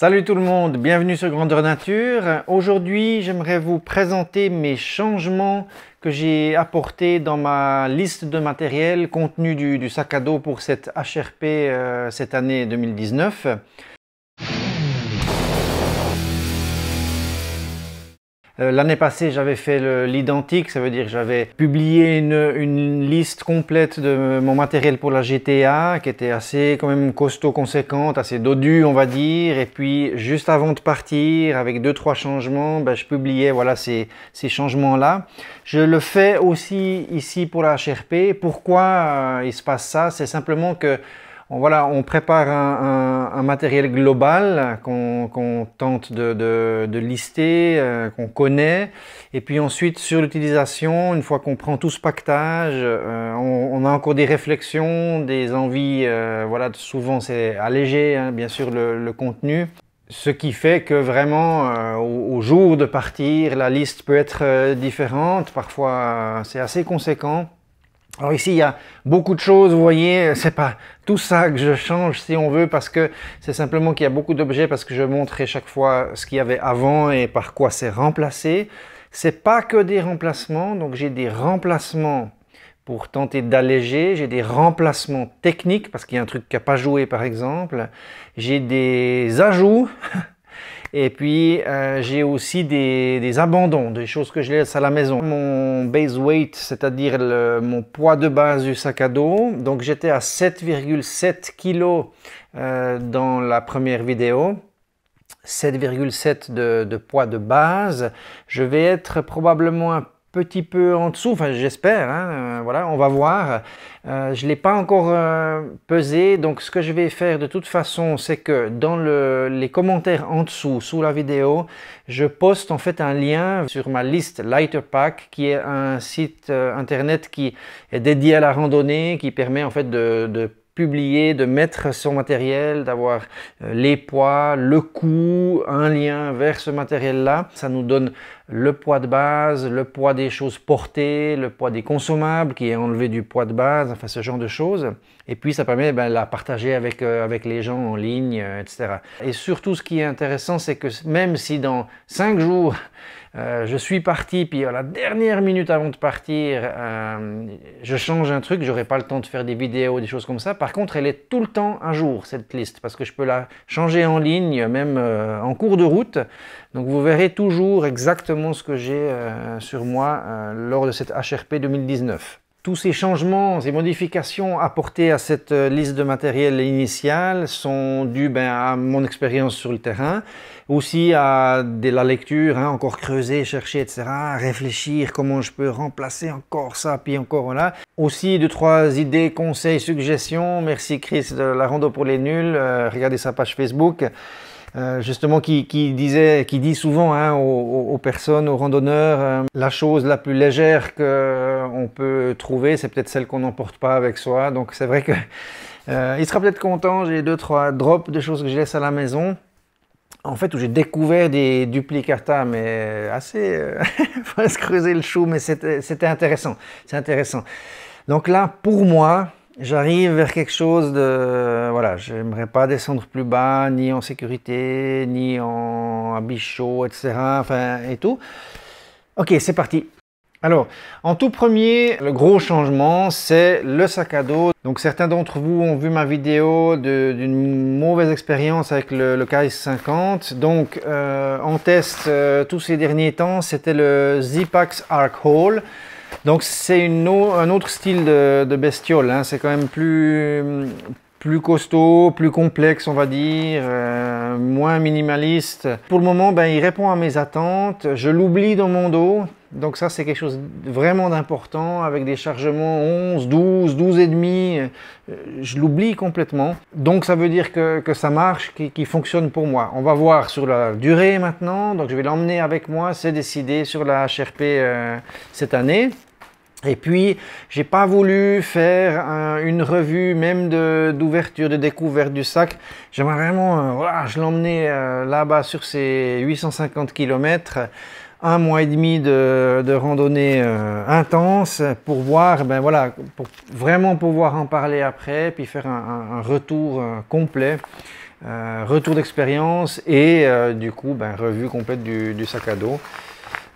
Salut tout le monde, bienvenue sur Grandeur Nature. Aujourd'hui, j'aimerais vous présenter mes changements que j'ai apportés dans ma liste de matériel contenu du sac à dos pour cette HRP cette année 2019. L'année passée, j'avais fait l'identique, ça veut dire que j'avais publié une liste complète de mon matériel pour la GTA, qui était assez quand même costaud, conséquente, assez dodu on va dire. Et puis juste avant de partir, avec 2-3 changements, je publiais voilà, ces changements-là. Je le fais aussi ici pour la HRP. Pourquoi il se passe ça? C'est simplement que on prépare un matériel global qu'on tente de lister, qu'on connaît. Et puis ensuite, sur l'utilisation, une fois qu'on prend tout ce pactage, on a encore des réflexions, des envies. Voilà, souvent, c'est allégé, hein, bien sûr, le contenu. Ce qui fait que vraiment, au jour de partir, la liste peut être différente. Parfois, c'est assez conséquent. Alors ici, il y a beaucoup de choses, vous voyez, c'est pas tout ça que je change si on veut, parce que c'est simplement qu'il y a beaucoup d'objets, parce que je montrais chaque fois ce qu'il y avait avant et par quoi c'est remplacé. C'est pas que des remplacements, donc j'ai des remplacements pour tenter d'alléger, j'ai des remplacements techniques, parce qu'il y a un truc qui n'a pas joué par exemple, j'ai des ajouts, et puis j'ai aussi des abandons, des choses que je laisse à la maison. Mon base weight, c'est-à-dire mon poids de base du sac à dos, donc j'étais à 7,7 kg dans la première vidéo. 7,7 de poids de base. Je vais être probablement un petit peu en dessous, enfin j'espère, hein, voilà, on va voir. Je ne l'ai pas encore pesé, donc ce que je vais faire de toute façon, c'est que dans les commentaires en dessous, sous la vidéo, je poste en fait un lien sur ma liste Lighter Pack, qui est un site internet qui est dédié à la randonnée, qui permet en fait de publier, de mettre son matériel, d'avoir les poids, le coût, un lien vers ce matériel-là. Ça nous donne le poids de base, le poids des choses portées, le poids des consommables qui est enlevé du poids de base, enfin ce genre de choses. Et puis ça permet de la partager avec les gens en ligne, etc. Et surtout ce qui est intéressant, c'est que même si dans 5 jours, je suis parti, puis à la dernière minute avant de partir, je change un truc, j'aurai pas le temps de faire des vidéos, des choses comme ça. Par contre, elle est tout le temps à jour, cette liste, parce que je peux la changer en ligne, même en cours de route. Donc vous verrez toujours exactement ce que j'ai sur moi lors de cette HRP 2019. Tous ces changements, ces modifications apportées à cette liste de matériel initial sont dus à mon expérience sur le terrain, aussi à la lecture, hein, encore creuser, chercher, etc., réfléchir comment je peux remplacer encore ça, puis encore voilà. Aussi 2-3 idées, conseils, suggestions. Merci Chris de la Rando pour les nuls, regardez sa page Facebook. Justement qui dit souvent hein, aux personnes, aux randonneurs, la chose la plus légère qu'on peut trouver, c'est peut-être celle qu'on n'emporte pas avec soi. Donc c'est vrai que il sera peut-être content. J'ai 2-3 drops de choses que je laisse à la maison. En fait, où j'ai découvert des duplicata, mais assez... faut se creuser le chou, mais c'était intéressant. C'est intéressant. Donc là, pour moi, j'arrive vers quelque chose de... Voilà, j'aimerais pas descendre plus bas, ni en sécurité, ni en habit chaud, etc. Enfin, et tout. Ok, c'est parti. Alors, en tout premier, le gros changement, c'est le sac à dos. Donc certains d'entre vous ont vu ma vidéo d'une mauvaise expérience avec le KS50. Donc en test tous ces derniers temps, c'était le Zipax Arc Haul. Donc c'est un autre style de bestiole, hein. C'est quand même plus costaud, plus complexe on va dire, moins minimaliste. Pour le moment, il répond à mes attentes. Je l'oublie dans mon dos. Donc ça c'est quelque chose vraiment d'important, avec des chargements 11, 12 et demi, je l'oublie complètement. Donc ça veut dire que ça marche, qu'il fonctionne pour moi. On va voir sur la durée maintenant, donc je vais l'emmener avec moi, c'est décidé sur la HRP cette année. Et puis, j'ai pas voulu faire une revue même d'ouverture, de découverte du sac. J'aimerais vraiment, voilà, je l'emmenais là-bas sur ces 850 km. Un mois et demi de randonnée intense pour voir, voilà, pour vraiment pouvoir en parler après, puis faire un retour complet retour d'expérience et du coup, revue complète du sac à dos.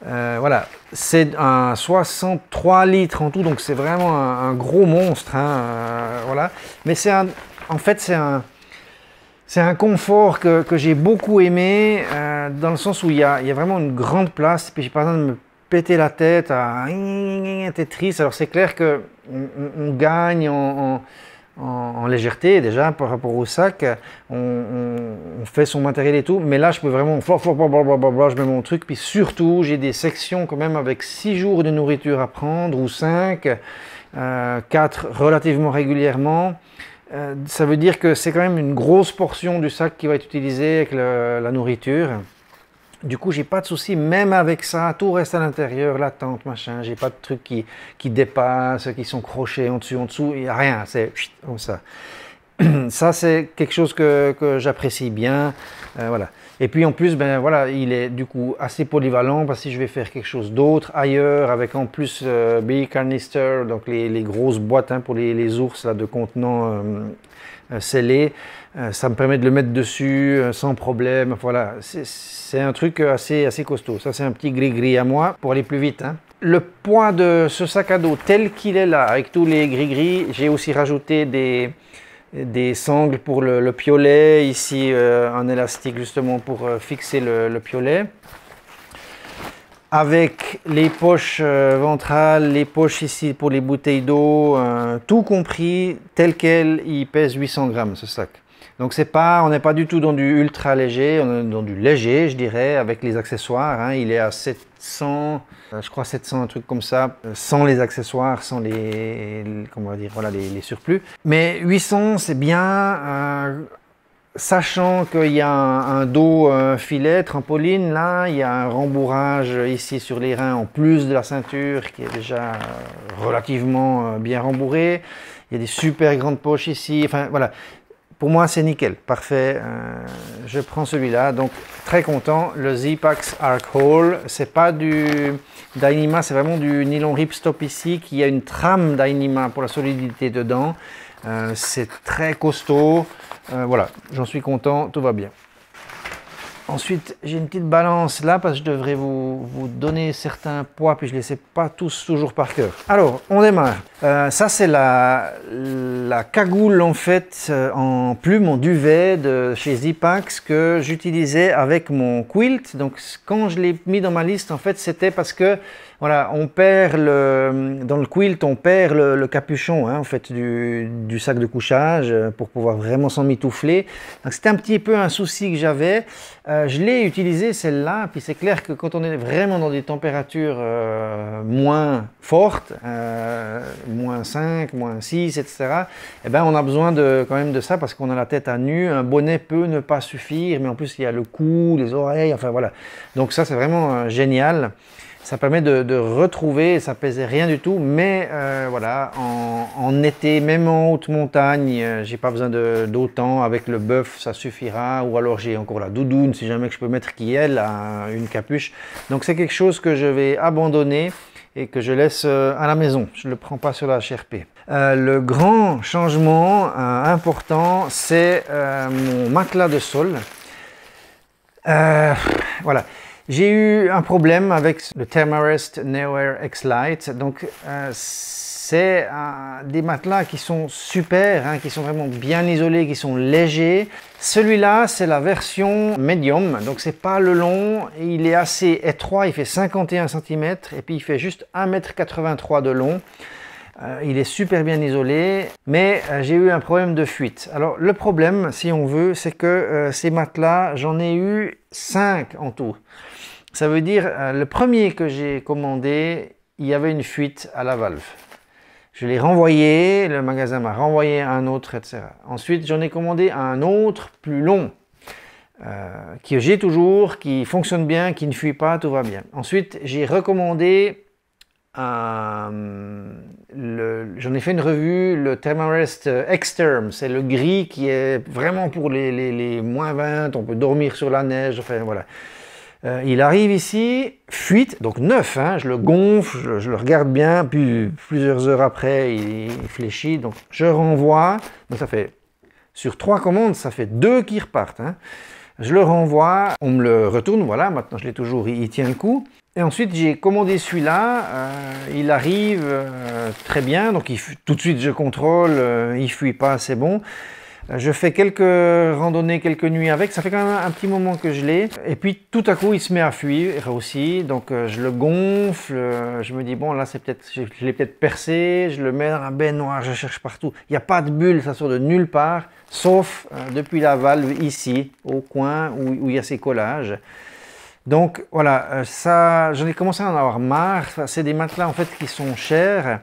Voilà, c'est un 63 litres en tout, donc c'est vraiment un gros monstre, hein, voilà. Mais en fait, c'est un confort que j'ai beaucoup aimé, dans le sens où il y a vraiment une grande place, et puis j'ai pas besoin de me péter la tête à Tetris. Alors c'est clair que on gagne en légèreté déjà par rapport au sac, on fait son matériel et tout, mais là je peux vraiment, je mets mon truc, puis surtout j'ai des sections quand même avec 6 jours de nourriture à prendre, ou 5, 4 relativement régulièrement. Ça veut dire que c'est quand même une grosse portion du sac qui va être utilisée avec la nourriture. Du coup, j'ai pas de souci, même avec ça, tout reste à l'intérieur, la tente, machin, j'ai pas de trucs qui dépassent, qui sont crochés en dessous, il n'y a rien, c'est comme ça. Ça, c'est quelque chose que j'apprécie bien, voilà. Et puis en plus, voilà, il est du coup assez polyvalent, parce que si je vais faire quelque chose d'autre ailleurs, avec en plus bee canister, donc les grosses boîtes, hein, pour les ours là, de contenants scellés, ça me permet de le mettre dessus sans problème. Voilà, c'est un truc assez costaud. Ça, c'est un petit gris-gris à moi pour aller plus vite, hein. Le poids de ce sac à dos tel qu'il est là, avec tous les gris-gris, j'ai aussi rajouté des sangles pour le piolet, ici un élastique justement pour fixer le piolet. Avec les poches ventrales, les poches ici pour les bouteilles d'eau, tout compris, tel quel, il pèse 800 grammes ce sac. Donc on n'est pas du tout dans du ultra léger, on est dans du léger, je dirais, avec les accessoires, hein. Il est à 700, je crois 700, un truc comme ça, sans les accessoires, sans comment on va dire, voilà, les surplus. Mais 800, c'est bien, sachant qu'il y a un dos filet, trampoline, là, il y a un rembourrage ici sur les reins, en plus de la ceinture, qui est déjà relativement bien rembourrée. Il y a des super grandes poches ici, enfin voilà. Pour moi, c'est nickel, parfait. Je prends celui-là, donc très content. Le Zpacks Arc Hole, c'est pas du Dyneema, c'est vraiment du nylon ripstop ici, qui a une trame Dyneema pour la solidité dedans. C'est très costaud. Voilà, j'en suis content, tout va bien. Ensuite, j'ai une petite balance là parce que je devrais vous donner certains poids, puis je ne les sais pas tous toujours par cœur. Alors, on démarre. Ça, c'est la cagoule en fait en plume, en duvet de chez Zpacks que j'utilisais avec mon quilt. Donc, quand je l'ai mis dans ma liste, en fait, c'était parce que voilà, on perd dans le quilt, on perd le capuchon, hein, en fait, du sac de couchage pour pouvoir vraiment s'en mitoufler. Donc, c'était un petit peu un souci que j'avais. Je l'ai utilisé celle-là, puis c'est clair que quand on est vraiment dans des températures moins fortes, moins 5, moins 6, etc., eh ben, on a besoin quand même de ça parce qu'on a la tête à nu. Un bonnet peut ne pas suffire, mais en plus il y a le cou, les oreilles, enfin voilà. Donc ça, c'est vraiment génial. Ça permet de retrouver, ça pesait rien du tout, mais voilà, en été, même en haute montagne, j'ai pas besoin d'autant. Avec le bœuf, ça suffira. Ou alors j'ai encore la doudoune, si jamais que je peux mettre qui elle, une capuche. Donc c'est quelque chose que je vais abandonner et que je laisse à la maison. Je ne le prends pas sur la HRP. Le grand changement important, c'est mon matelas de sol. Voilà. J'ai eu un problème avec le Thermarest NeoAir X-Lite. Donc, c'est des matelas qui sont super, hein, qui sont vraiment bien isolés, qui sont légers. Celui-là, c'est la version medium, donc c'est pas le long. Il est assez étroit, il fait 51 cm et puis il fait juste 1,83 m de long. Il est super bien isolé, mais j'ai eu un problème de fuite. Alors le problème, si on veut, c'est que ces matelas, j'en ai eu 5 en tout. Ça veut dire, le premier que j'ai commandé, il y avait une fuite à la valve. Je l'ai renvoyé, le magasin m'a renvoyé un autre, etc. Ensuite, j'en ai commandé un autre plus long, que j'ai toujours, qui fonctionne bien, qui ne fuit pas, tout va bien. Ensuite, j'ai recommandé, j'en ai fait une revue, le Thermarest X-Term. C'est le gris qui est vraiment pour les moins 20, on peut dormir sur la neige, enfin voilà. Il arrive ici, fuite, donc neuf, hein, je le gonfle, je le regarde bien, puis plusieurs heures après, il fléchit, donc je renvoie, donc ça fait Sur 3 commandes, ça fait 2 qui repartent. Hein. Je le renvoie, on me le retourne, voilà, maintenant je l'ai toujours, il tient le coup. Et ensuite j'ai commandé celui-là, il arrive très bien, donc tout de suite je contrôle, il fuit pas, c'est bon. Je fais quelques randonnées, quelques nuits avec, ça fait quand même un petit moment que je l'ai. Et puis tout à coup il se met à fuir aussi, donc je le gonfle, je me dis bon là c'est peut-être, je l'ai peut-être percé, je le mets dans un benne noire, je cherche partout. Il n'y a pas de bulle, ça sort de nulle part, sauf depuis la valve ici, au coin où il y a ces collages. Donc voilà, ça, j'en ai commencé à en avoir marre, c'est des matelas en fait qui sont chers.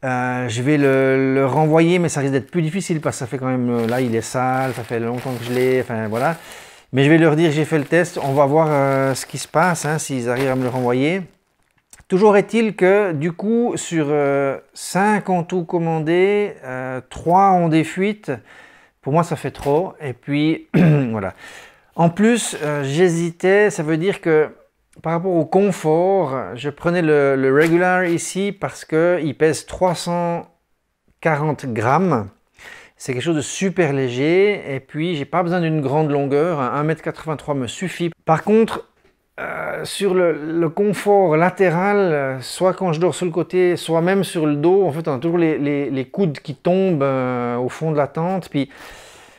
Je vais le renvoyer, mais ça risque d'être plus difficile parce que ça fait quand même, là il est sale, ça fait longtemps que je l'ai, enfin voilà. Mais je vais leur dire j'ai fait le test, on va voir ce qui se passe, hein, s'ils arrivent à me le renvoyer. Toujours est-il que du coup sur 5 en tout commandés, 3 ont des fuites. Pour moi ça fait trop, et puis voilà. En plus, j'hésitais, ça veut dire que par rapport au confort, je prenais le Regular ici parce qu'il pèse 340 grammes. C'est quelque chose de super léger et puis j'ai pas besoin d'une grande longueur, 1,83 m me suffit. Par contre, sur le confort latéral, soit quand je dors sur le côté, soit même sur le dos, en fait on a toujours les coudes qui tombent au fond de la tente. Puis,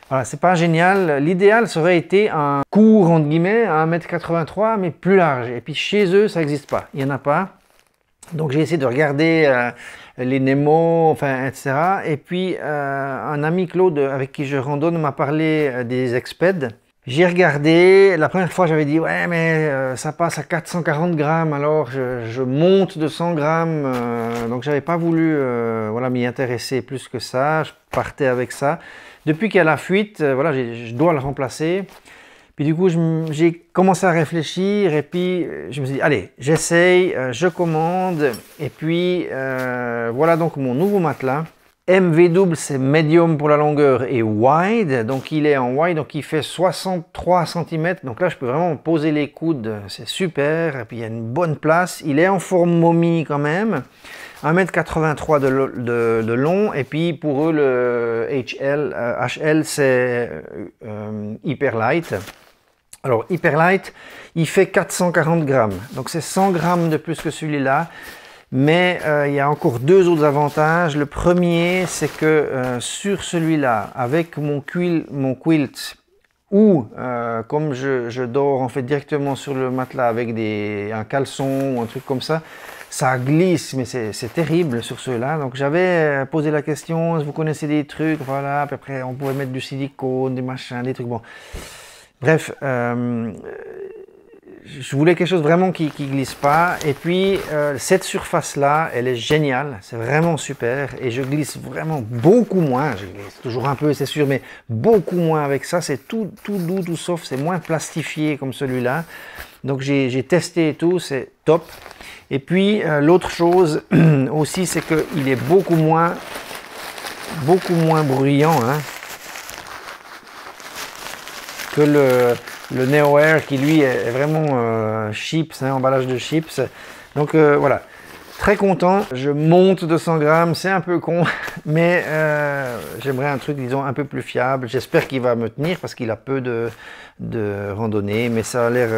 voilà, c'est pas génial. L'idéal, ça aurait été un court, entre guillemets, à 1,83 m, mais plus large. Et puis chez eux, ça n'existe pas. Il n'y en a pas. Donc j'ai essayé de regarder les Nemo, enfin, etc. Et puis un ami Claude, avec qui je randonne, m'a parlé des Exped. J'ai regardé. La première fois, j'avais dit, ouais, mais ça passe à 440 grammes. Alors je monte de 100 grammes. Donc j'avais pas voulu voilà, m'y intéresser plus que ça. Je partais avec ça. Depuis qu'il y a la fuite, voilà, je dois le remplacer. Puis du coup, j'ai commencé à réfléchir et puis je me suis dit, allez, j'essaye, je commande. Et puis voilà donc mon nouveau matelas. MV double, c'est medium pour la longueur et wide. Donc il est en wide, donc il fait 63 cm. Donc là, je peux vraiment poser les coudes, c'est super. Et puis il y a une bonne place. Il est en forme momie quand même. 1,83 m de long, et puis pour eux le HL c'est hyper light. Alors hyper light, il fait 440 grammes, donc c'est 100 grammes de plus que celui-là, mais il y a encore 2 autres avantages. Le premier, c'est que sur celui-là, avec mon quilt, ou comme je dors en fait directement sur le matelas avec un caleçon ou un truc comme ça glisse, mais c'est terrible sur ceux-là. Donc j'avais posé la question, vous connaissez des trucs, voilà, à peu près on pouvait mettre du silicone, des machins, des trucs, bon. Bref, je voulais quelque chose vraiment qui glisse pas. Et puis cette surface-là, elle est géniale, c'est vraiment super. Et je glisse vraiment beaucoup moins, je glisse toujours un peu, c'est sûr, mais beaucoup moins avec ça. C'est tout doux, tout soft, c'est moins plastifié comme celui-là. Donc j'ai testé et tout, c'est top. Et puis l'autre chose aussi, c'est qu'il est beaucoup moins bruyant, hein, que le Neo Air qui lui est vraiment chips, hein, emballage de chips. Donc voilà, très content. Je monte de 100 grammes, c'est un peu con, mais j'aimerais un truc, disons, un peu plus fiable. J'espère qu'il va me tenir parce qu'il a peu de randonnée, mais ça a l'air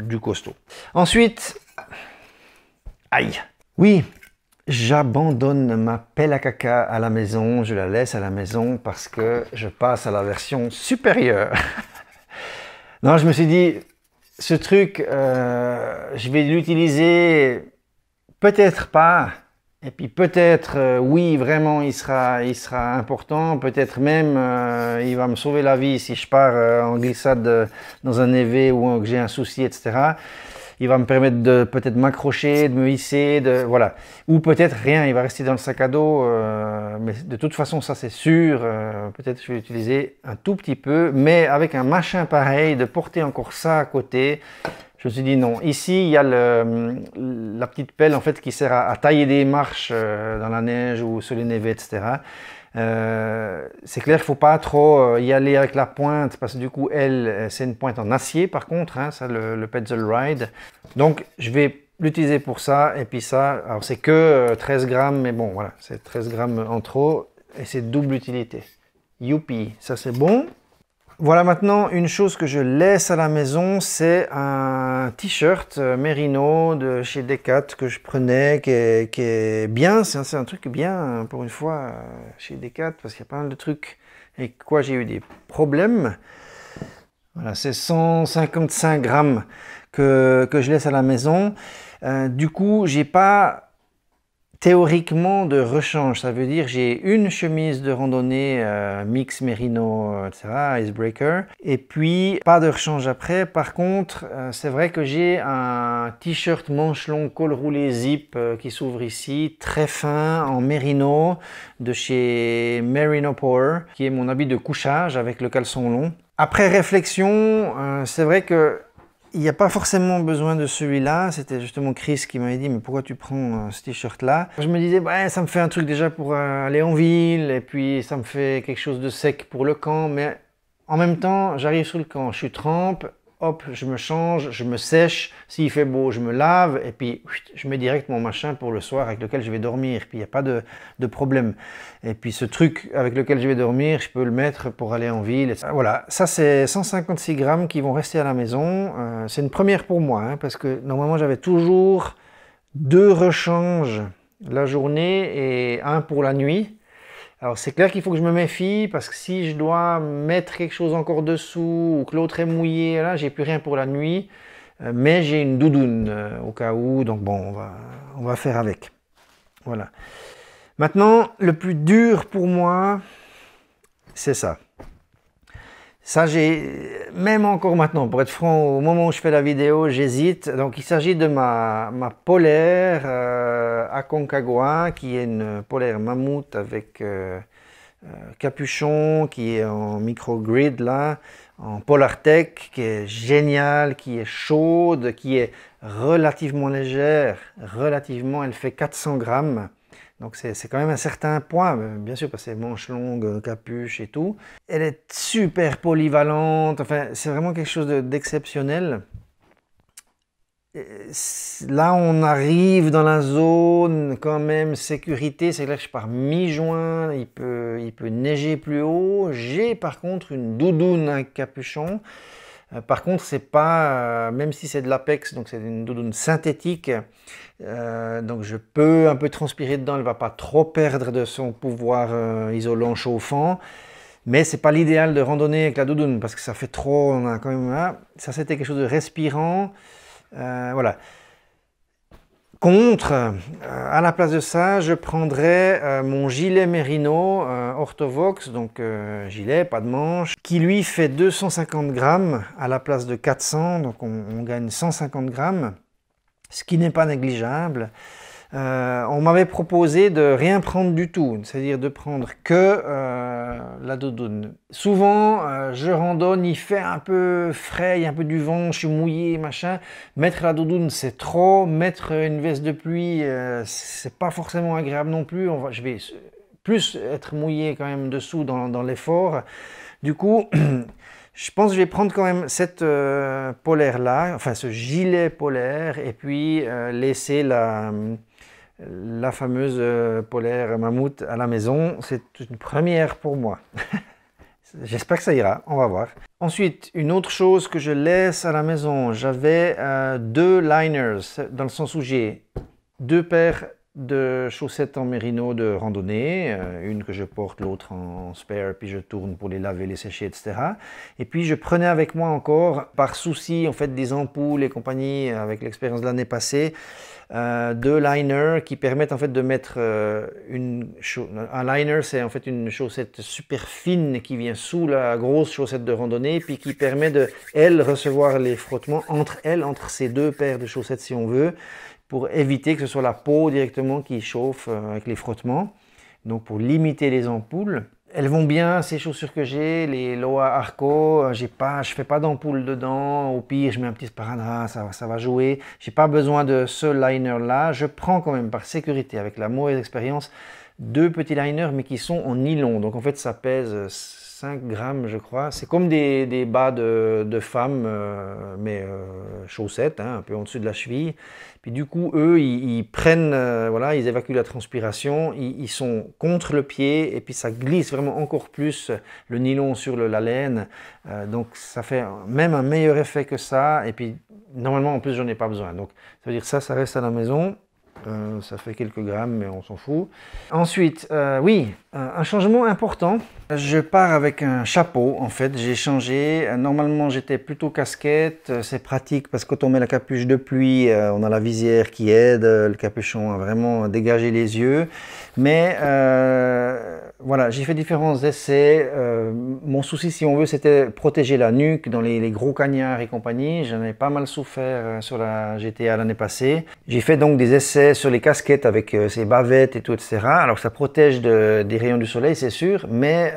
du costaud. Ensuite, aïe, oui, j'abandonne ma pelle à caca à la maison, je la laisse à la maison parce que je passe à la version supérieure. Non, je me suis dit, ce truc, je vais l'utiliser, peut-être pas, et puis peut-être, oui, vraiment, il sera important, peut-être même, il va me sauver la vie si je pars en glissade dans un évé ou que j'ai un souci, etc. Il va me permettre de peut-être m'accrocher, de me hisser, voilà. Ou peut-être rien, il va rester dans le sac à dos, mais de toute façon, ça c'est sûr, peut-être je vais l'utiliser un tout petit peu, mais avec un machin pareil, de porter encore ça à côté, je me suis dit non. Ici, il y a la petite pelle en fait qui sert à tailler des marches dans la neige ou sur les névés, etc. C'est clair qu'il ne faut pas trop y aller avec la pointe parce que du coup c'est une pointe en acier par contre, hein, ça le Petzl Ride. Donc je vais l'utiliser pour ça, et puis ça, alors c'est que 13 grammes, mais bon voilà, c'est 13 grammes en trop et c'est double utilité. Youpi, ça c'est bon. Voilà maintenant une chose que je laisse à la maison, c'est un t-shirt Merino de chez Decat que je prenais, qui est bien, c'est un truc bien pour une fois chez Decat, parce qu'il y a pas mal de trucs avec quoi j'ai eu des problèmes. Voilà, c'est 155 grammes que je laisse à la maison. Du coup, j'ai pas théoriquement de rechange. Ça veut dire j'ai une chemise de randonnée mix Merino, etc., Icebreaker, et puis pas de rechange après. Par contre, c'est vrai que j'ai un t-shirt manche long col roulé zip qui s'ouvre ici, très fin, en Merino, de chez Merino Power, qui est mon habit de couchage avec le caleçon long. Après réflexion, c'est vrai que il n'y a pas forcément besoin de celui-là. C'était justement Chris qui m'avait dit « Mais pourquoi tu prends ce t-shirt-là » Je me disais bah, « Ça me fait un truc déjà pour aller en ville, et puis ça me fait quelque chose de sec pour le camp. » Mais en même temps, j'arrive sur le camp, je suis trempe, hop, je me change, je me sèche. S'il fait beau, je me lave, et puis je mets direct mon machin pour le soir avec lequel je vais dormir. Puis il n'y a pas de problème. Et puis ce truc avec lequel je vais dormir, je peux le mettre pour aller en ville. Voilà, ça c'est 156 grammes qui vont rester à la maison. C'est une première pour moi, hein, parce que normalement j'avais toujours 2 rechanges la journée et 1 pour la nuit. Alors c'est clair qu'il faut que je me méfie, parce que si je dois mettre quelque chose encore dessous, ou que l'autre est mouillé, là j'ai plus rien pour la nuit. Mais j'ai une doudoune au cas où, donc bon, on va faire avec. Voilà. Maintenant, le plus dur pour moi, c'est ça. Ça, même encore maintenant, pour être franc, au moment où je fais la vidéo, j'hésite. Donc, il s'agit de ma polaire Aconcagua, qui est une polaire mammouth avec capuchon, qui est en microgrid là, en Polartec, qui est géniale, qui est chaude, qui est relativement légère. Relativement, elle fait 400 grammes. Donc c'est quand même un certain poids, bien sûr, parce que c'est manches longues, capuche et tout. Elle est super polyvalente, enfin c'est vraiment quelque chose d'exceptionnel. Là on arrive dans la zone quand même sécurité, c'est là que je pars mi-juin, il peut neiger plus haut. J'ai par contre une doudoune à capuchon. Par contre, c'est pas, même si c'est de l'Apex, donc c'est une doudoune synthétique, donc je peux un peu transpirer dedans, elle ne va pas trop perdre de son pouvoir isolant chauffant, mais c'est pas l'idéal de randonner avec la doudoune, parce que ça fait trop, on a quand même là, ça c'était quelque chose de respirant, voilà. Contre, à la place de ça, je prendrais mon gilet Merino Orthovox, donc gilet, pas de manche, qui lui fait 250 grammes à la place de 400, donc on gagne 150 grammes, ce qui n'est pas négligeable. On m'avait proposé de rien prendre du tout, c'est-à-dire de prendre que la doudoune. Souvent, je randonne, il fait un peu frais, il y a un peu du vent, je suis mouillé, machin. Mettre la doudoune, c'est trop. Mettre une veste de pluie, c'est pas forcément agréable non plus. Je vais plus être mouillé quand même dessous dans l'effort. Du coup, je pense que je vais prendre quand même cette polaire-là, enfin ce gilet polaire, et puis laisser la fameuse polaire mammouth à la maison. C'est une première pour moi. J'espère que ça ira, on va voir. Ensuite, une autre chose que je laisse à la maison, j'avais 2 liners, dans le sens où j'ai 2 paires de chaussettes en Merino de randonnée, une que je porte, l'autre en spare, puis je tourne pour les laver, les sécher, etc. Et puis je prenais avec moi encore, par souci en fait des ampoules et compagnie, avec l'expérience de l'année passée, 2 liners qui permettent en fait de mettre un liner, c'est en fait une chaussette super fine qui vient sous la grosse chaussette de randonnée, puis qui permet de, elle, recevoir les frottements entre ces 2 paires de chaussettes si on veut, pour éviter que ce soit la peau directement qui chauffe avec les frottements, donc pour limiter les ampoules. Elles vont bien, ces chaussures que j'ai, les Loa Arco, je fais pas d'ampoule dedans, au pire je mets un petit sparadrap, ça va jouer. J'ai pas besoin de ce liner là, je prends quand même par sécurité, avec la mauvaise expérience, 2 petits liners mais qui sont en nylon, donc en fait ça pèse 5 grammes, je crois. C'est comme des bas de femmes, mais chaussettes, hein, un peu en dessous de la cheville. Puis du coup, eux, ils prennent, voilà, ils évacuent la transpiration, ils sont contre le pied, et puis ça glisse vraiment encore plus le nylon sur la laine. Donc ça fait même un meilleur effet que ça. Et puis normalement, en plus, j'en ai pas besoin. Donc ça veut dire ça reste à la maison. Ça fait quelques grammes, mais on s'en fout. Ensuite, oui, un changement important. Je pars avec un chapeau, en fait. J'ai changé. Normalement, j'étais plutôt casquette. C'est pratique parce que quand on met la capuche de pluie, on a la visière qui aide, le capuchon à vraiment dégager les yeux. Mais voilà, j'ai fait différents essais. Mon souci, si on veut, c'était protéger la nuque dans les gros cagnards et compagnie. J'en ai pas mal souffert sur la GTA l'année passée. J'ai fait donc des essais sur les casquettes avec ces bavettes et tout, etc. Alors ça protège des rayons du soleil, c'est sûr, mais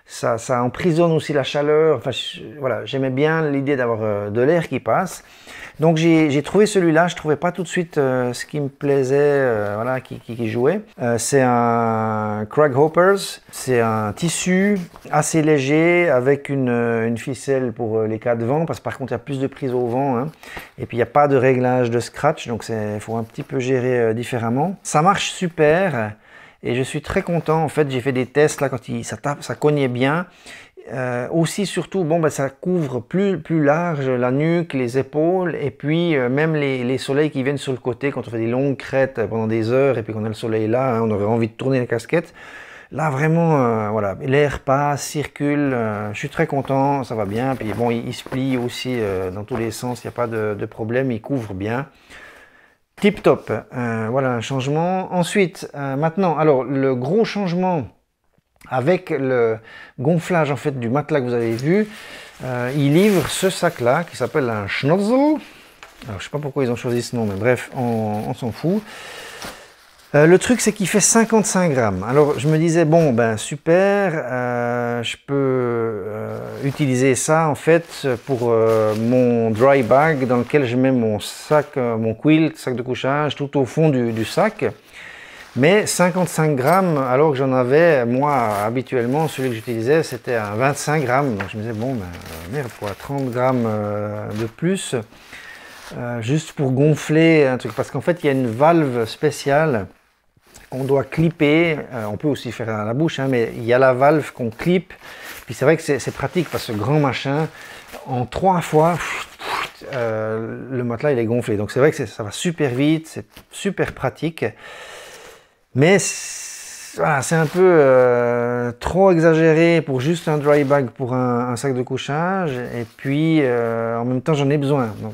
ça emprisonne aussi la chaleur. Enfin, voilà, j'aimais bien l'idée d'avoir de l'air qui passe. Donc j'ai trouvé celui-là, je trouvais pas tout de suite ce qui me plaisait, voilà, qui jouait. C'est un Craghoppers, c'est un tissu assez léger avec une ficelle pour les cas de vent, parce que par contre il y a plus de prise au vent, hein. Et puis il n'y a pas de réglage de scratch, donc il faut un petit peu gérer différemment. Ça marche super et je suis très content. En fait, j'ai fait des tests là quand ça tape, ça cognait bien. Aussi surtout, bon, ça couvre plus large la nuque, les épaules, et puis même les soleils qui viennent sur le côté quand on fait des longues crêtes pendant des heures et puis qu'on a le soleil là, hein, on aurait envie de tourner la casquette. Là vraiment, voilà, l'air passe, circule, je suis très content, ça va bien. Puis bon, il se plie aussi dans tous les sens, il n'y a pas de problème, il couvre bien. Tip top, voilà un changement. Ensuite, maintenant, alors le gros changement avec le gonflage en fait du matelas que vous avez vu, il livre ce sac là qui s'appelle un Schnotzel. Alors je sais pas pourquoi ils ont choisi ce nom, mais bref, on s'en fout. Le truc c'est qu'il fait 55 grammes. Alors je me disais bon ben super, je peux utiliser ça en fait pour mon dry bag dans lequel je mets mon sac, mon quilt, sac de couchage tout au fond du sac. Mais 55 grammes, alors que j'en avais, moi, habituellement, celui que j'utilisais, c'était un 25 grammes. Donc je me disais, bon, ben, merde, quoi, 30 grammes de plus, juste pour gonfler un truc. Parce qu'en fait, il y a une valve spéciale qu'on doit clipper. On peut aussi faire à la bouche, hein, mais il y a la valve qu'on clip. Puis c'est vrai que c'est pratique parce que ce grand machin, en 3 fois, le matelas, il est gonflé. Donc c'est vrai que ça va super vite, c'est super pratique. Mais voilà, c'est un peu trop exagéré pour juste un dry bag pour un sac de couchage. Et puis, en même temps, j'en ai besoin. Donc,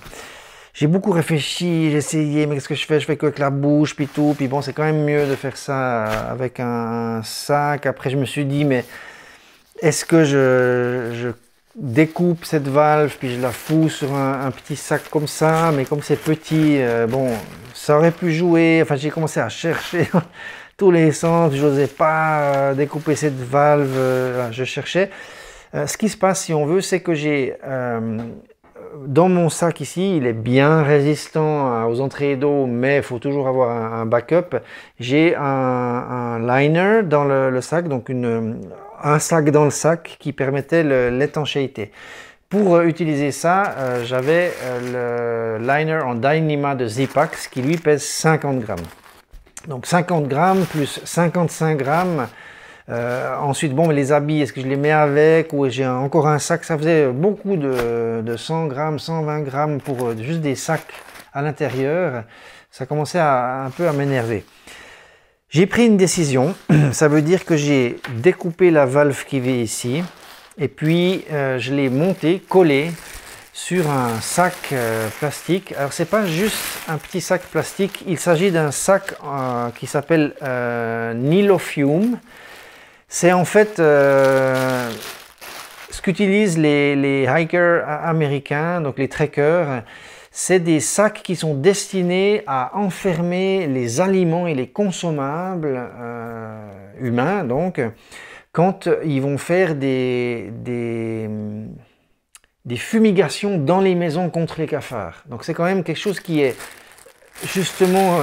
j'ai beaucoup réfléchi, j'ai essayé, mais qu'est-ce que je fais? Je fais qu'avec la bouche, puis tout. Puis bon, c'est quand même mieux de faire ça avec un sac. Après, je me suis dit, mais est-ce que je découpe cette valve, puis je la fous sur un petit sac comme ça? Mais comme c'est petit, bon, ça aurait pu jouer. Enfin, j'ai commencé à chercher tous les sens, je n'osais pas découper cette valve, je cherchais. Ce qui se passe, si on veut, c'est que j'ai dans mon sac ici, il est bien résistant aux entrées d'eau, mais il faut toujours avoir un backup. J'ai un liner dans le sac, donc un sac dans le sac qui permettait l'étanchéité. Pour utiliser ça, j'avais le liner en Dyneema de Zipax qui lui pèse 50 grammes. Donc 50 grammes plus 55 grammes. Ensuite, bon, les habits, est-ce que je les mets avec ou j'ai encore un sac? Ça faisait beaucoup de 100 grammes, 120 grammes pour juste des sacs à l'intérieur. Ça commençait un peu à m'énerver. J'ai pris une décision. Ça veut dire que j'ai découpé la valve qui vient ici et puis je l'ai monté, collé sur un sac plastique. Alors c'est pas juste un petit sac plastique, il s'agit d'un sac qui s'appelle Nylofume. C'est en fait ce qu'utilisent les hikers américains, donc les trekkers. C'est des sacs qui sont destinés à enfermer les aliments et les consommables humains, donc quand ils vont faire des fumigations dans les maisons contre les cafards. Donc c'est quand même quelque chose qui est justement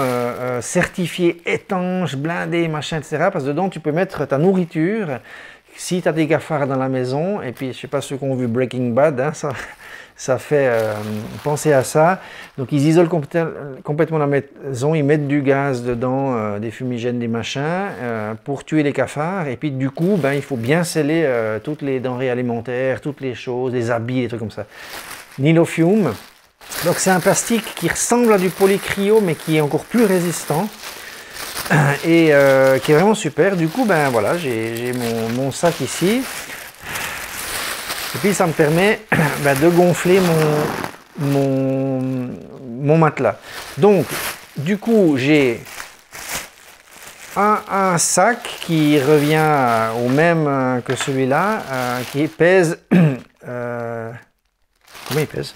certifié étanche, blindé, machin, etc. Parce que dedans tu peux mettre ta nourriture si tu as des cafards dans la maison, et puis je sais pas ceux qui ont vu Breaking Bad, hein, ça fait penser à ça. Donc ils isolent complètement la maison, ils mettent du gaz dedans, des fumigènes, des machins, pour tuer les cafards. Et puis du coup, ben, il faut bien sceller toutes les denrées alimentaires, toutes les choses, les habits, des trucs comme ça. Nilofium. Donc c'est un plastique qui ressemble à du polycryo, mais qui est encore plus résistant. Et qui est vraiment super. Du coup, ben voilà, j'ai mon sac ici. Et puis ça me permet de gonfler mon matelas. Donc, du coup, j'ai un sac qui revient au même que celui-là, qui pèse... combien il pèse?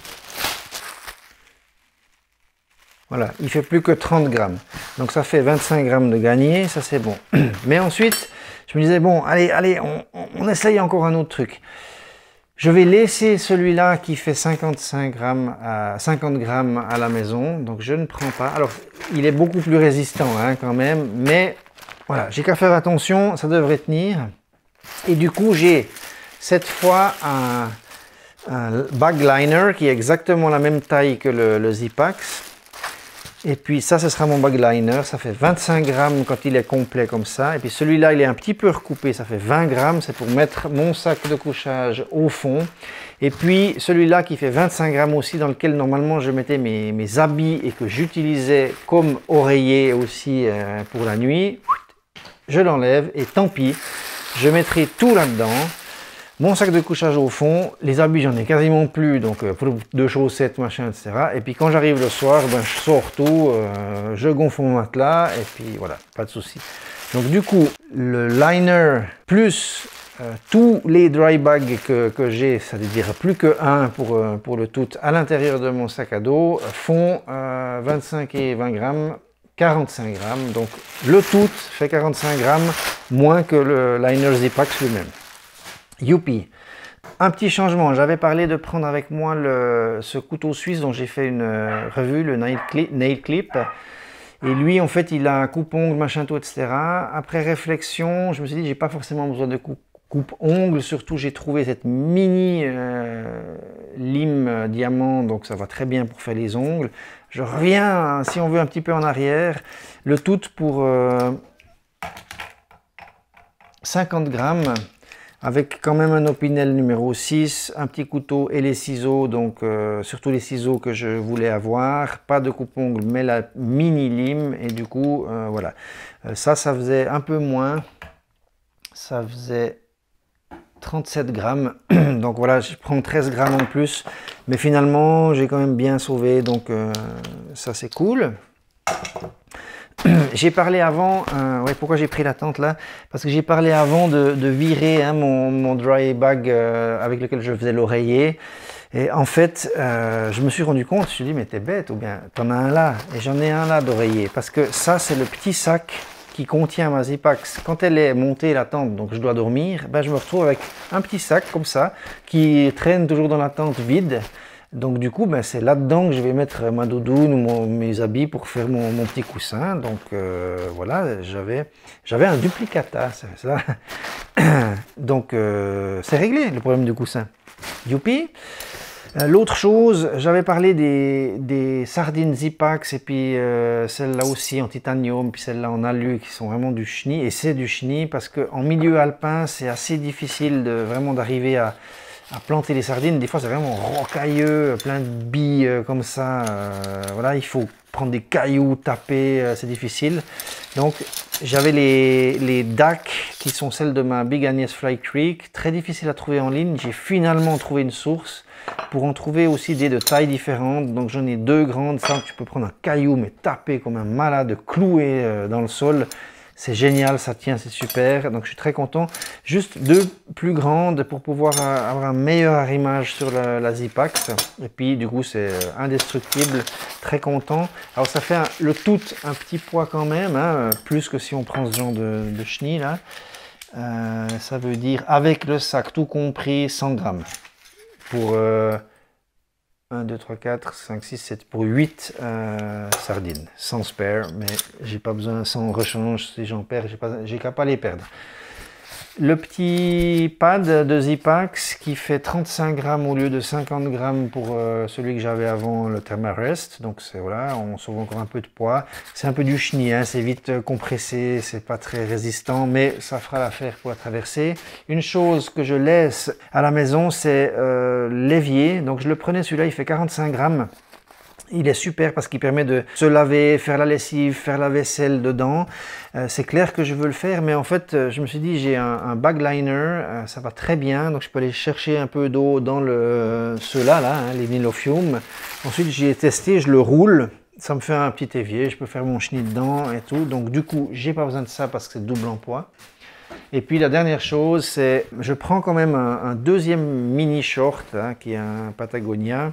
Voilà, il fait plus que 30 grammes. Donc ça fait 25 grammes de gagné, ça c'est bon. Mais ensuite, je me disais, bon, allez, on essaye encore un autre truc. Je vais laisser celui-là qui fait 50 grammes à la maison, donc je ne prends pas. Alors, il est beaucoup plus résistant hein, quand même, mais voilà, j'ai qu'à faire attention, ça devrait tenir. Et du coup, j'ai cette fois un bag liner qui est exactement la même taille que le Zipax. Et puis ça, ce sera mon bag liner, ça fait 25 grammes quand il est complet comme ça. Et puis celui-là, il est un petit peu recoupé, ça fait 20 grammes, c'est pour mettre mon sac de couchage au fond. Et puis celui-là qui fait 25 grammes aussi, dans lequel normalement je mettais mes habits et que j'utilisais comme oreiller aussi pour la nuit. Je l'enlève et tant pis, je mettrai tout là-dedans. Mon sac de couchage au fond, les habits j'en ai quasiment plus, donc de chaussettes, machin, etc. Et puis quand j'arrive le soir, ben, je sors tout, je gonfle mon matelas, et puis voilà, pas de souci. Donc du coup, le liner plus tous les dry bags que j'ai, c'est-à-dire plus que un pour le tout, à l'intérieur de mon sac à dos, font 25 et 20 grammes, 45 grammes. Donc le tout fait 45 grammes moins que le liner Zipax lui-même. Youpi! Un petit changement, j'avais parlé de prendre avec moi ce couteau suisse dont j'ai fait une revue, le Nail Clip. Et lui, en fait, il a un coupe-ongle, machin tout, etc. Après réflexion, je me suis dit, j'ai pas forcément besoin de coupe-ongle. Surtout, j'ai trouvé cette mini lime diamant, donc ça va très bien pour faire les ongles. Je reviens, si on veut, un petit peu en arrière. Le tout pour 50 grammes. Avec quand même un Opinel numéro 6, un petit couteau et les ciseaux, donc surtout les ciseaux que je voulais avoir, pas de coupe-ongle mais la mini lime, et du coup voilà, ça faisait un peu moins, ça faisait 37 grammes, donc voilà, je prends 13 grammes en plus, mais finalement j'ai quand même bien sauvé, donc ça c'est cool. J'ai parlé avant, ouais, pourquoi j'ai pris la tente là? Parce que j'ai parlé avant de virer hein, mon dry bag avec lequel je faisais l'oreiller. Et en fait, je me suis rendu compte, je me suis dit, mais t'es bête, ou bien t'en as un là, et j'en ai un là d'oreiller. Parce que ça, c'est le petit sac qui contient ma Zipax. Quand elle est montée, la tente, donc je dois dormir, ben, je me retrouve avec un petit sac comme ça, qui traîne toujours dans la tente vide. Donc du coup, ben, c'est là-dedans que je vais mettre ma doudoune ou mes habits pour faire mon petit coussin. Donc voilà, j'avais un duplicata, c'est ça. Donc c'est réglé le problème du coussin. Youpi! L'autre chose, j'avais parlé des sardines Zipax et puis celles-là aussi en titanium, puis celles-là en alu qui sont vraiment du chenille. Et c'est du chenille parce qu'en milieu alpin, c'est assez difficile vraiment d'arriver à planter les sardines. Des fois, c'est vraiment rocailleux, plein de billes comme ça. Voilà, il faut prendre des cailloux, taper, c'est difficile. Donc, j'avais les DAC qui sont celles de ma Big Agnes Fly Creek. Très difficile à trouver en ligne. J'ai finalement trouvé une source pour en trouver aussi des de tailles différentes. Donc, j'en ai deux grandes. Ça, tu peux prendre un caillou, mais taper comme un malade, clouer dans le sol. C'est génial, ça tient, c'est super. Donc je suis très content. Juste deux plus grandes pour pouvoir avoir un meilleur arrimage sur la Zipax. Et puis du coup c'est indestructible. Très content. Alors ça fait le tout un petit poids quand même, hein, plus que si on prend ce genre de chenille là. Ça veut dire avec le sac tout compris 100 grammes. Pour 1, 2, 3, 4, 5, 6, 7 pour 8 sardines, sans spare, mais j'ai pas besoin, sans rechange, si j'en perds, j'ai qu'à pas les perdre. le petit pad de Zipax qui fait 35 grammes au lieu de 50 grammes pour celui que j'avais avant, le Thermarest. Donc voilà, on sauve encore un peu de poids. C'est un peu du chenille, hein, c'est vite compressé, c'est pas très résistant, mais ça fera l'affaire pour la traversée. Une chose que je laisse à la maison, c'est l'évier. Donc je le prenais, celui-là il fait 45 grammes. Il est super parce qu'il permet de se laver, faire la lessive, faire la vaisselle dedans. C'est clair que je veux le faire, mais en fait, je me suis dit, j'ai un bagliner, ça va très bien. Donc, je peux aller chercher un peu d'eau dans ceux-là, là, hein, les Nilofium. Ensuite, j'y ai testé, je le roule. Ça me fait un petit évier, je peux faire mon chenille dedans et tout. Donc, du coup, j'ai pas besoin de ça parce que c'est double emploi. Et puis la dernière chose, c'est je prends quand même un deuxième mini short hein, qui est un Patagonia.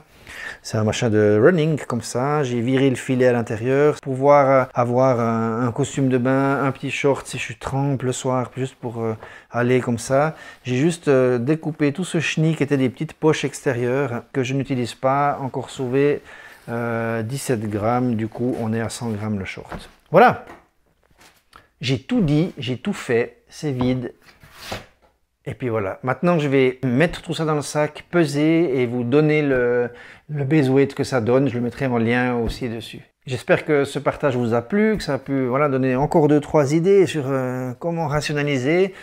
C'est un machin de running comme ça. J'ai viré le filet à l'intérieur pour pouvoir avoir un costume de bain, un petit short si je suis trempe le soir, juste pour aller comme ça. J'ai juste découpé tout ce chenille qui était des petites poches extérieures que je n'utilise pas, encore sauvé 17 grammes. Du coup, on est à 100 grammes le short. Voilà! J'ai tout dit, j'ai tout fait, c'est vide. Et puis voilà, maintenant je vais mettre tout ça dans le sac, peser et vous donner le base weight que ça donne. Je le mettrai en lien aussi dessus. J'espère que ce partage vous a plu, que ça a pu voilà, donner encore 2-3 idées sur comment rationaliser.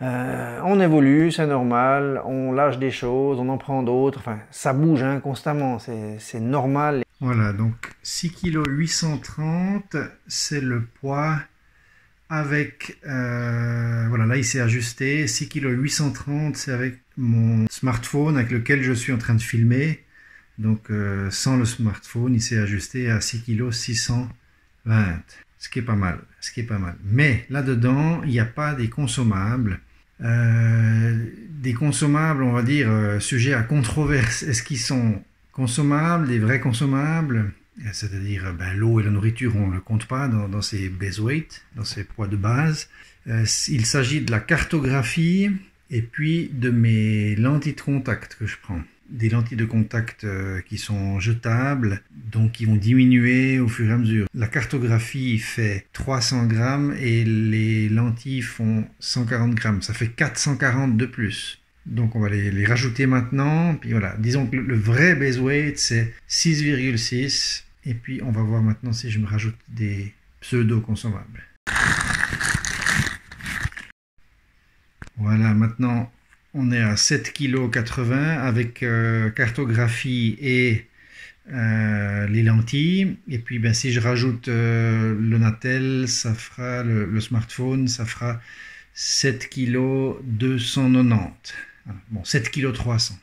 On évolue, c'est normal, on lâche des choses, on en prend d'autres, enfin ça bouge hein, constamment, c'est normal. Voilà, donc 6 kg 830, c'est le poids. Avec, voilà, là il s'est ajusté, 6 kg 830, c'est avec mon smartphone avec lequel je suis en train de filmer. Donc sans le smartphone, il s'est ajusté à 6 kg 620, ce qui est pas mal, Mais là-dedans, il n'y a pas des consommables. Des consommables, on va dire, sujets à controverse. Est-ce qu'ils sont consommables, des vrais consommables? C'est-à-dire l'eau et la nourriture, on ne le compte pas dans ces base weight, dans ces poids de base. Il s'agit de la cartographie et puis de mes lentilles de contact que je prends. Des lentilles de contact qui sont jetables, donc qui vont diminuer au fur et à mesure. La cartographie fait 300 grammes et les lentilles font 140 grammes. Ça fait 440 de plus. Donc on va les rajouter maintenant. Puis voilà, disons que le vrai base weight c'est 6,6. Et puis on va voir maintenant si je me rajoute des pseudo-consommables. Voilà, maintenant on est à 7,80 kg avec cartographie et les lentilles. Et puis ben, si je rajoute le Natel, ça fera le smartphone, ça fera 7 kg 290. Bon, 7 kg 300.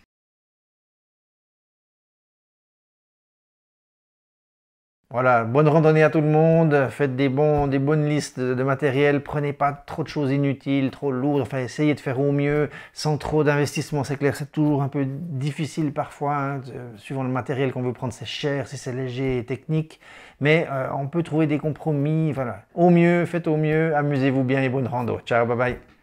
Voilà, bonne randonnée à tout le monde, faites des bonnes listes de matériel, prenez pas trop de choses inutiles, trop lourdes, enfin essayez de faire au mieux, sans trop d'investissement, c'est clair, c'est toujours un peu difficile parfois, hein, suivant le matériel qu'on veut prendre, c'est cher, si c'est léger et technique, mais on peut trouver des compromis, voilà. Au mieux, faites au mieux, amusez-vous bien et bonne rando. Ciao, bye bye.